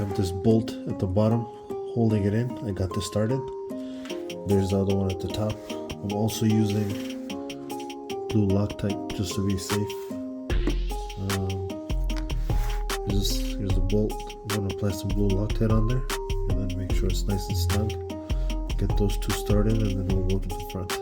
have this bolt at the bottom holding it in. I got this started. There's the other one at the top. I'm also using blue Loctite just to be safe. Here's the bolt. I'm going to apply some blue Loctite on there and then make sure it's nice and snug. Get those two started and then we'll go to the front.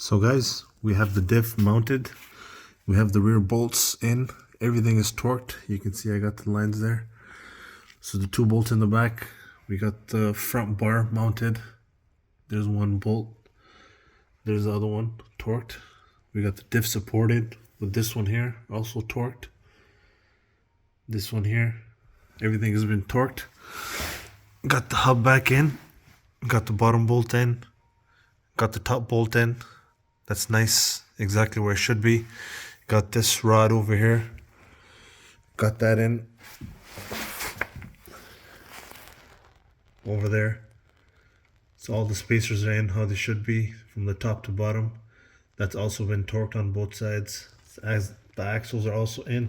So guys, we have the diff mounted. We have the rear bolts in. Everything is torqued. You can see I got the lines there. So the 2 bolts in the back. We got the front bar mounted. There's 1 bolt. There's the other one torqued. We got the diff supported with this one here, also torqued. This one here. Everything has been torqued. Got the hub back in. Got the bottom bolt in. Got the top bolt in. That's nice, exactly where it should be. Got this rod over here. Got that in. Over there. So all the spacers are in how they should be from the top to bottom. That's also been torqued on both sides. As the axles are also in.